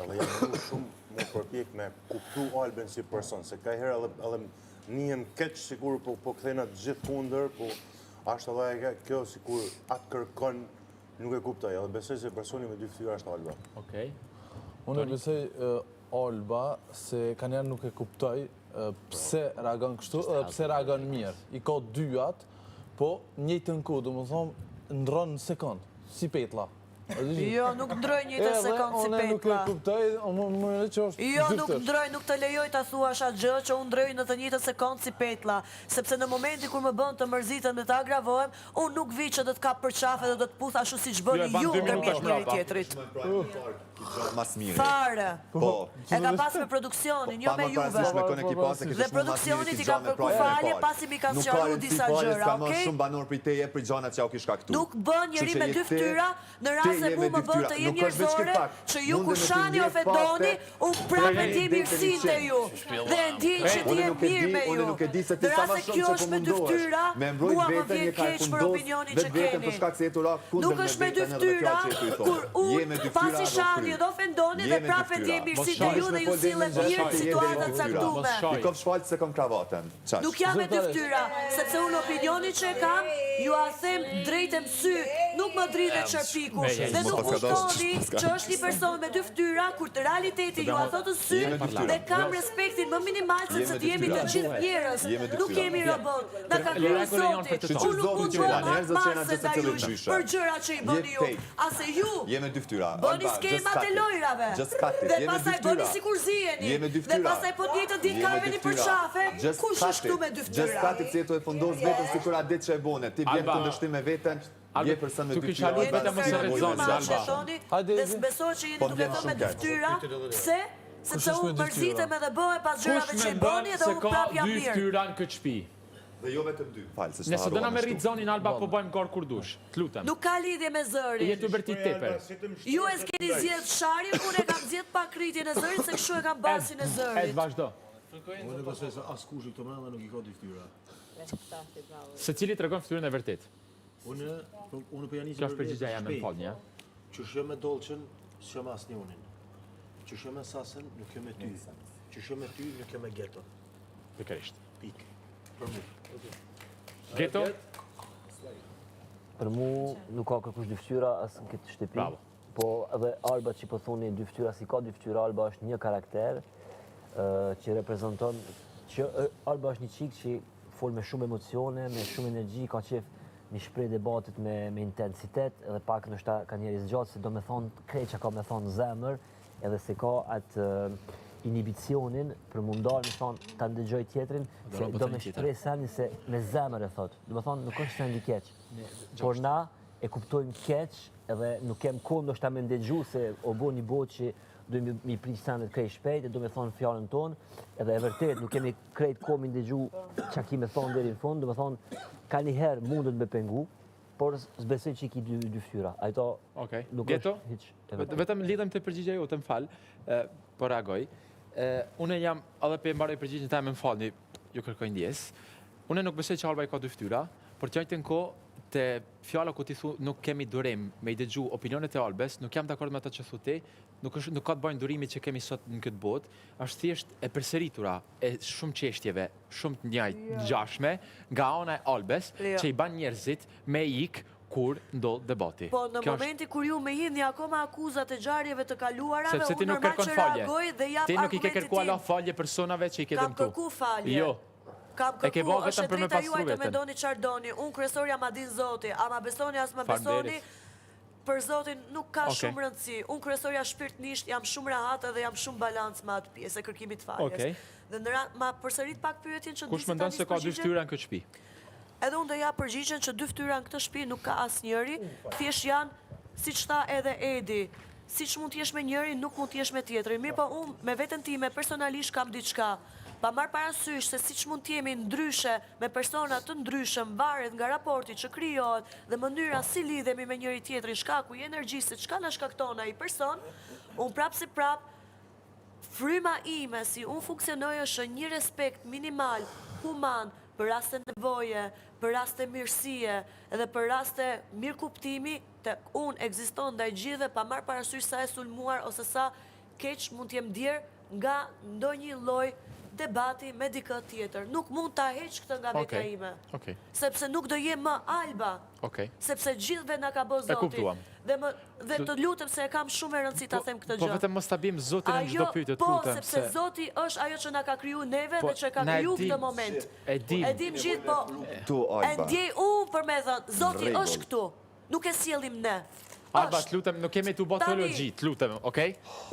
dhe jam shumë më përpjek me kuptu Albin si person, se ka herë edhe njëm keq sikur po kthejna të gjithë kundër, po ashtë edhe kjo sikur atë kërkon nuk e kuptoj, edhe besoj se personi me dy fytyra është Alba. Okej. Unë besoj Alba se ka njerë nuk e kuptoj pse reagon kështu edhe pse reagon mirë. I ka dyat, po njëjtën kohë, do më thonë, ndronë në sekundë, si petla. Jo, nuk ndroj njëtë sekundë si petla. Unë nuk e kuptoj, më në që është Jo, nuk ndroj, nuk të lejoj të thuash atë gjë që unë ndroj në të njëtë sekundë si petla. Sepse në momenti kur më bën të mërzitën dhe të agravohem, unë nuk vi që dhe të kap për qafe dhe dhe të puth ashtu si që bëni ju ndërmjet njëri tjetrit. Fare. E ka pas me produksionin, jo me juve. Dhe produksionit i ka kërku falje pasi mi ka sqaru disa gjëra, okej? Nuk bën njëri me dy fytyra në rast se mu më bën të jem njerëzore që ju kur shani ofendoni, unë prapë e di mirësin të ju. Dhe e di që ti e mirë me ju. Në rast se kjo është me dy fytyra, mua më vjen keq për opinionin që keni. Nuk është me dy fytyra, kur unë pasi shani dhe ofendoni dhe prapë e di mirësin të ju dhe ju sille mirë situatat caktume. Nuk jam me dy fytyra, sepse unë opinionin që e kam, ju a them drejt e sy, nuk më dritë çarpiku. Dhe nuk kuptoni që është një person me dy fytyra, kur të realiteti ju a thotë sy, dhe kam respektin më minimal sepse të jemi të gjithë njerëz, nuk jemi robot. Na ka kryer Zoti. Unë nuk mund të bëj masë ta jush për gjëra që i bëni ju. Ase ju bëni skemat e lojrave. Dhe pastaj bëni sikur ziheni. Dhe pastaj po njëjtën ditë kapeni për qafe. Kush është këtu me dy fytyra? Just kati se e fundos vetën sikur a ditë që e bone. Ti vjen kundërshtim me veten. Je person me dy fytyra. Dhe s'besoj që jeni duke thënë me dy fytyra. Pse? Sepse unë përzitem edhe bëhe pas gjërave që i bëni edhe unë prap jam mirë. Kush me bën se ka dy fytyra në këtë shtëpi? Dhe jo vetëm dy. Nëse do na me rrit zonin Alba po bëjmë gorë kur dush. T'lutem. Nuk ka lidhje me zërin. Je të bërtit teper. Ju e s'keni zgjedh sharin, unë e kam zgjedh pak rritjen e zërit se kështu e kam basin e zërit. Vazhdo. Unë besoj se askush këtu brenda nuk i ka dy fytyra. Secili tregon fytyrën e vërtet. Unë po janë Kjo është përgjigja jam me falni, ja. Që shë me Dolçën, s'jë me asnjëunin. Që shë me Sasën, nuk jë me ty. Që shë me ty, nuk jë me Geto. Pikërisht. Pikë. Për mu. Geto? Për mu nuk ka kërkush dy fytyra as në këtë shtëpi. Bravo. Po edhe Alba që po thoni dy fytyra, si ka dy fytyra, Alba është një karakter që reprezenton që Alba është një çik që fol me shumë emocione, me shumë energji, ka qef mi shprej debatit me intensitet, edhe pak nështë ka njeri zgjatë, se do me thonë krejt që ka me thonë zemër, edhe se ka atë inhibicionin për mundar me thonë të ndëgjoj tjetrin, se do me shprej sendi se me zemër e thotë. Do me thonë nuk është sendi keq, por na e kuptojmë keq, edhe nuk kem kohë ndoshta me ndëgju se o bo një botë që duhem mi prish sendet krejt shpejt, e do me thonë fjallën tonë, edhe e vërtet nuk kemi krejt kohë mi ndëgju që ki me thonë deri në fund, do me thonë ka një herë mundet me pengu, por s'besoj që i ki dy fytyra. Ajto nuk është hiq. Vetëm lidhem të përgjigja ju, të më falë, po reagoj. Une jam, edhe pe mbaroj përgjigjën ta me më falni, ju kërkoj ndjes. Une nuk besoj që Alba i ka dy fytyra, por që ajtë në ko, të fjalla ku ti thu nuk kemi durim me i dëgju opinionet e Albes, nuk jam dakord me ata që thu ti, nuk ka të bëjnë durimi që kemi sot në këtë botë, është thjesht e përsëritura e shumë çështjeve, shumë të ngjashme nga ana e Albes, që i ban njerëzit me ik kur ndodh debati. Po në momenti kur ju me hidhni akoma akuzat e ngjarjeve të kaluarave, sepse ti nuk kërkon falje. Ti nuk i ke kërkuar falje personave që i ke dëmtuar. Kam kërku falje. Jo. Kam kërku, është e drejta juaj të me doni qarë doni. Unë kryesorja ma din Zoti, a ma besoni as ma besoni, për Zotin nuk ka shumë rëndësi. Unë kryesorja shpirtnisht jam shumë rahat dhe jam shumë balancë me atë pjesë e kërkimit faljes. Dhe ma përsërit pak pyetjen që kush mendon se ka dy fytyra në këtë shtëpi? Edhe unë do ja përgjigjen që dy fytyra në këtë shtëpi nuk ka asnjëri, thjesht janë siç tha edhe Edi. Siç mund t'jesh me njëri, nuk mund t'jesh me tjetrin. Mirë, po unë me veten time personalisht kam diçka. Pa marrë parasysh se siç mund t'jemi ndryshe me persona të ndryshëm, varet nga raporti që krijohet dhe mënyra si lidhemi me njëri tjetrin, shkaku i energjisë, çka na shkakton ai person, unë prap si prap fryma ime si unë funksionoj është një respekt minimal, human, për raste nevoje, për raste mirësie edhe për raste mirëkuptimi, të unë ekziston ndaj gjithëve pa marrë parasysh sa e sulmuar ose sa keq mund t'jem ndjer nga ndonjë lloj debati me dikë tjetër. Nuk mund ta heq këtë nga vetja ime. Sepse nuk do jem më Alba. Sepse gjithve na ka bë Zoti. E kuptuam. Dhe të lutem se e kam shumë e rëndësi ta them këtë gjë. Po vetëm mos ta bim Zotin në çdo pyetje, të lutem. Po, sepse Zoti është ajo që na ka kriju neve dhe që ka kriju këtë moment. E dim gjithë, po. E ndjej unë për me thënë, Zoti është këtu. Nuk e sjellim ne. Alba, të lutem, nuk kemi të bë teologji, të lutem, okej?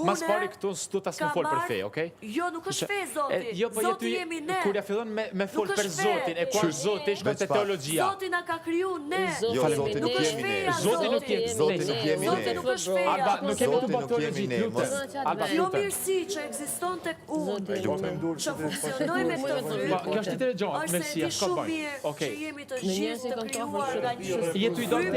Mas pari këtu s'du ta s'më fol për fe, okej? Jo, nuk është fe, Zoti. Zoti jemi ne. Kur ja fillon me fol për Zotin, e ku është Zoti, shkon te teologjia. Zoti na ka kriju ne. Jo, Zoti nuk jemi ne. Zoti nuk jemi ne. Zoti nuk është feja. Alba, nuk kemi të bë teologji, të lutem. Alba, jo mirësi që ekziston tek unë. Që funksionoj me këtë frymë. Kjo është tjetër gjë, Mesia, s'ka bën. Okej. Që jemi të gjithë të krijuar nga një. Je ty do të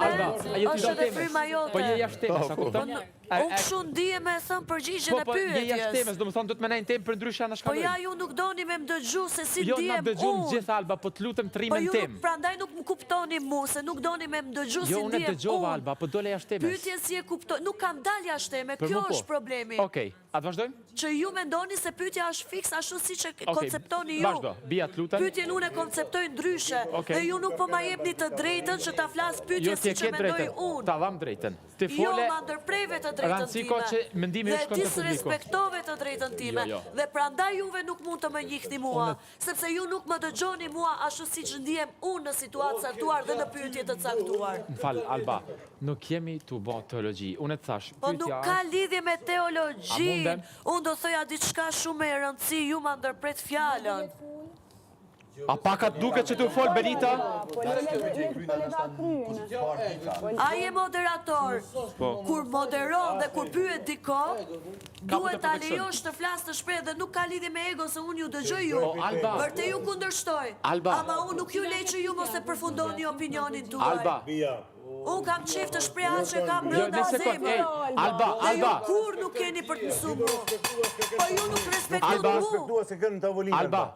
Alba, je ty do të po je jashtë temës, a kupton? Unë kështu ndihem me thënë përgjigjen e pyetjes. Po, je jashtë temës, do të thonë do të më nejnë temë për ndryshe na shkalloj. Po ja, ju nuk doni me më dëgju se si ndihem unë. Jo, na dëgjojmë gjithë Alba, po të lutem trimen temë. Prandaj nuk më kuptoni mua, se nuk doni me më dëgju si ndihem unë. Jo, unë dëgjova Alba, po dole jashtë temës. Pyetjen si e kuptoj, nuk kam dalë jashtë teme, kjo është problemi. Okej, a të vazhdojmë? Që ju mendoni se pyetja është fiks ashtu siç e konceptoni ju. Vazhdo, bija të lutem. Pyetjen unë e konceptoj ndryshe, dhe ju nuk po ma jepni të drejtën që ta flas pyetjen siç e mendoj unë. Ta dham drejtën. Jo, ma ndërpreve të drejtën time. Dhe disrespektove të drejtën time. Dhe prandaj juve nuk mund të më njihni mua, sepse ju nuk më dëgjoni mua ashtu siç ndihem unë në situatë caktuar dhe në pyetje të caktuar. M'fal, Alba, nuk jemi të bë teologji. Unë të thash, po nuk ka lidhje me teologjin. Unë do thoja diçka shumë e rëndësi, ju ma ndërpret fjalën. A paka të duke që të fol, Benita? A je moderator. Kur moderon dhe kur pyet diko, duhet ta lejosh të flas të shpreh dhe nuk ka lidhje me ego se unë ju dëgjoj ju. Vërtet ju kundërshtoj. Ama unë nuk ju lej që ju mos e përfundoni opinionin tuaj. Alba. Unë kam qef të shprej atë që kam brënda zemër. Alba. Dhe ju kur nuk keni për të mësu mu. Po ju nuk respektut mu.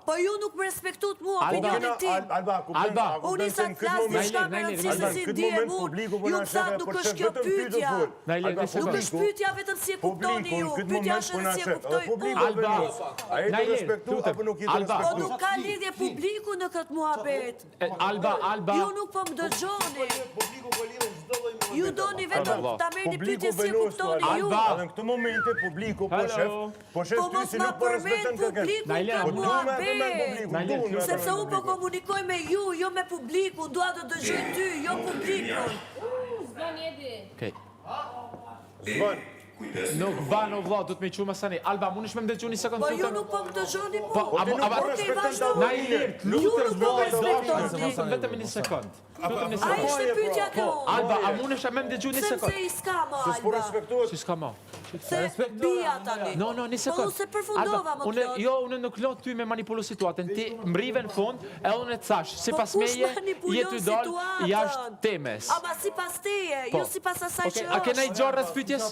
Po ju nuk më respektut mu opinionin tim. Unë isa të flasë një shka me rëndësi se si ndje mund. Ju të thatë nuk është kjo pytja. Nuk është pytja vetëm si e kuptoni ju. Pytja është edhe si e kuptoj unë. Po nuk ka lidhje publiku në këtë muhabet. Ju nuk po më dëgjoni. Ju doni vetëm ta merrni pyetje si e kuptoni ju. Edhe në këtë momente publiku po shef ty si nuk po respekton publiku. Sepse unë po komunikoj me ju, jo me publikun, dua të dëgjoj ty, jo publikun. Zvan jedi. Okej. Zvan. Nuk ban o vlla, do të më qumë sani. Alba, mundesh më dëgjoni një sekondë? Po ju nuk po më dëgjoni mua. Po, okej, vazhdo. Na i lirë, lutem vllai, vetëm një sekond. A ishte pyetja kjo? Alba, a mundesh më dëgjoni një sekond? Se i ska më, Alba. Si s'ka më? Se bia tani. No, një sekond. Po se përfundova më klot. Jo, unë nuk lot ty me manipulu situatën. Ti mrive në fund, e unë të thash, sipas meje, je ty dal jashtë temës. Ama sipas teje, jo sipas asaj që është. A ke ndaj gjarë rreth pyetjes?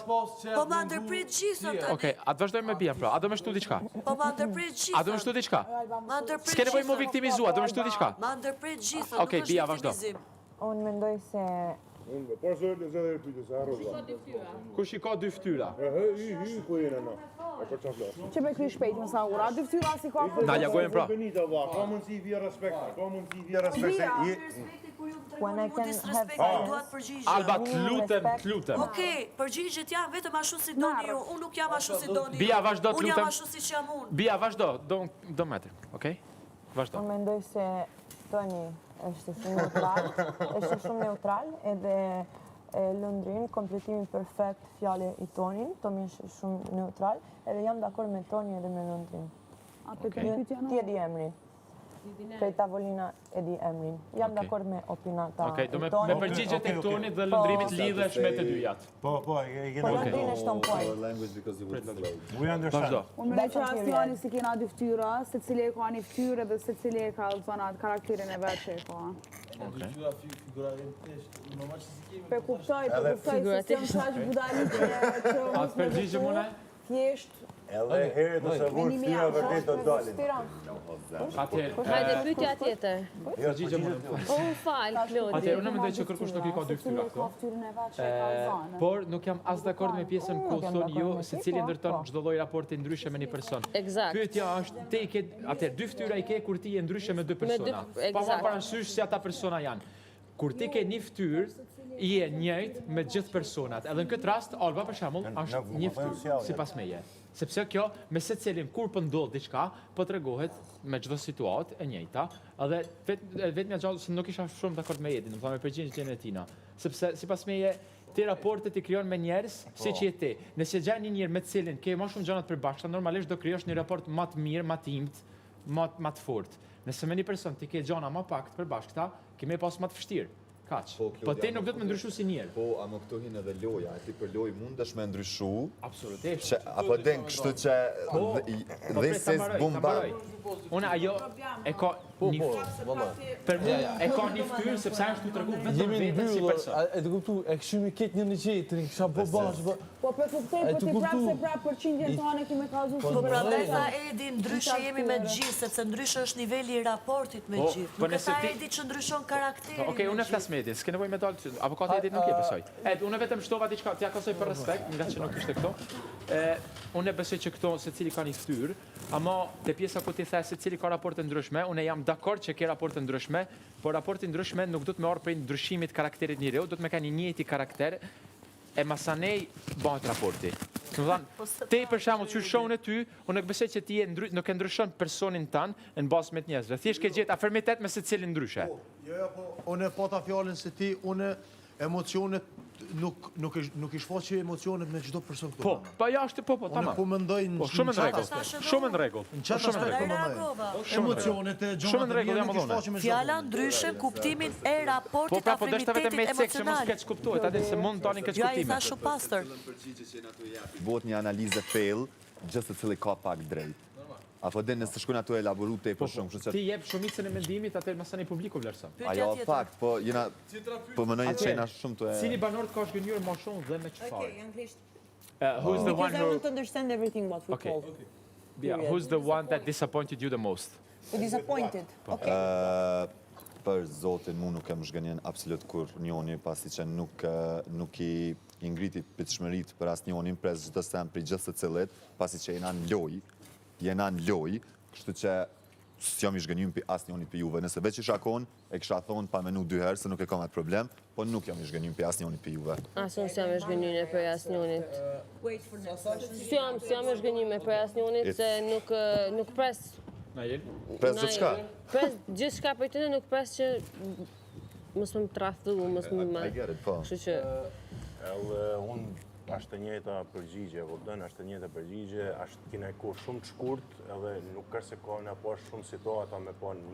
Po ma ndërprit gjithë tani. Okej, a të vazhdojmë me bija pra? A do më shtu diçka? Po ma ndërprit gjithë. A do më shtu diçka? Ma ndërprit gjithë. S'ke nevojë më viktimizua, do më shtu diçka? Ma ndërprit gjithë. Okej, bija vazhdo. Unë mendoj se Kush i ka dy fytyra? që me kry shpejt më sa ura, dy fytyra si ka për Nalja, gojën pra. Ka mundësi vija respekt. When I can have Alba, të lutem. Okej, përgjigjet janë vetëm ashtu si doni ju. Unë nuk jam ashtu si doni ju. Bija, vazhdo, të lutem. Unë jam ashtu si që jam unë. Bija, vazhdo, do metri, okej? Vazhdo. Unë mendoj se Toni është shumë neutral edhe Lëndrin, kompletimi perfekt fjale i Tonin, Tomi është shumë neutral, edhe jam dakord me Toni edhe me Lëndrin. Ti e di emrin. Prej tavolina e di emrin. Jam dakord me opinata Okej, do me përgjigjet e Tonit dhe Lëndrimit lidhesh me të dyjat. Po, Lëndrin është ton point. Vazhdo. Unë mendoj që Astiani si kena dy fytyra, se cili e ka një fytyrë dhe se cili e ka karakterin e vetë që e ka. Pe kuptoj, se s'jam shash budalitje që A të përgjigje mune? thjesht Edhe herë të se vurë fytyra vërtet do dalin. Hajde, pyetja tjetër. Përgjigje më. Fal, Klodi. Atëherë unë mendoj që kërkush nuk i ka dy fytyra këto. Por nuk jam as dakord me pjesën ku thonë ju secili ndërton çdo lloj raporti ndryshe me një person. Eksakt. Pyetja është te i ke atëherë dy fytyra i ke kur ti je ndryshe me dy persona. Pa marrë parasysh se ata persona janë. Kur ti ke një fytyrë, i e njëjtë me gjithë personat. Edhe në këtë rast, Alba për shembull është një fytyrë sipas meje. Sepse kjo me secilin kur po ndodh diçka, po tregohet me çdo situatë e njëjta, edhe vetëm gjallë se nuk isha shumë dakord me Edin, domethënë me përgjigjen e Tina, sepse sipas meje ti raportet i krijon me njerëz siç je ti. Nëse gjen një njerëz me të cilin ke më shumë gjëra të përbashkëta, normalisht do krijosh një raport më të mirë, më të imtë, më të fortë. Nëse me një person ti ke gjëra më pak të përbashkëta, ke më pas më të vështirë. Kaq. Po ti nuk do të më ndryshu si njerë. Po, ama këtu hin edhe loja, e ti për loj mundesh me ndryshu. Absolutisht. Apo den kështu që this is boom bam. Unë ajo e ka një për mua e ka një fytyrë sepse është tu tregu vetëm veten si person. E të kuptu, e këshimi ketë një në qetërin, kësha po bashkë. Po për kuptoj, po ti prapë se prapë përqindjen tonë kime kazu Po prandaj tha Edi, ndryshe jemi me gjithë, sepse ndryshe është niveli i raportit me gjithë. Nuk e tha Edi që ndryshon karakterin. Okej, unë e flas me Edi, s'ke nevojë me dalë, avokati Edi nuk je besoj. Unë vetëm shtova diçka, t'ja kasoj për respekt, nga që nuk ishte këto. Unë besoj që këto secili ka një fytyrë, ama te pjesa ku ti the secili ka raporte ndryshme, unë jam dakord që ke raporte ndryshme, por raporti ndryshme nuk do të më marrë prej ndryshimit karakterit njeriu, do të më ka një njëjti karakter. E masanej bëhet raporti. Të më thanë, te për shembull që shohun e ty, unë nuk besoj që ti nuk e ndryshon personin tanë në bazë me të njerëzve. Thjesht ke gjetë afirmitet me secilin ndryshe. Jo, po, unë e pata fjalën se ti, unë emocionet nuk i shfaqe emocionet me çdo person këtu. Po ja është po, tamam. Unë po mendoj në shumë në rregull. Shumë në rregull. Në çfarë aspekt po mendoj? Emocionet e Shumë në rregull, jam dhënë. Fjala ndryshe kuptimin e raportit afrimitetit emocional. Mos keq kuptohet, atë se mund tani keq Ja i kuptime. tha shumë pastër. Bëhet një analizë fail, gjithë se cili ka pak drejt. Apo den nëse shkojnë ato elaboru te për shumë, kështu që Ti jep shumicën e mendimit, atë masani publiku vlerëson. ajo fakt, po jena po mënoj të çena shumë të Cili banor ka zgënjur më shumë dhe me çfarë? Okay, anglisht. Who's the one Because I who want to understand everything what we told. Yeah, who's the one that disappointed you the most? You're disappointed. Okay. Për zotin mu nuk e më zhgënjen absolut kur njoni, pasi që nuk i ngriti pëtshmërit për as njonin, pres gjithë sen për gjithë të cilit, pasi që jena në loj, kështu që s'jam i zhgënjim për as njonit për juve. Nëse veç i shakon, e kësha thonë pa menu 2 herë, se nuk e kam atë problem, po nuk jam i zhgënjim për as njonit për juve. Unë s'jam e zhgënjime për as njonit. S'jam e zhgënjime për as njonit, se nuk pres. Pres gjithë shka? Pres gjithë shka për të nuk pres që mos më tradhu, mos më... I get it, po. Kështu që... Edhe unë është të njëjta përgjigje, kupton, është të njëjta përgjigje, është kena kohë shumë të shkurt, edhe nuk ka se ka në po shumë situata me po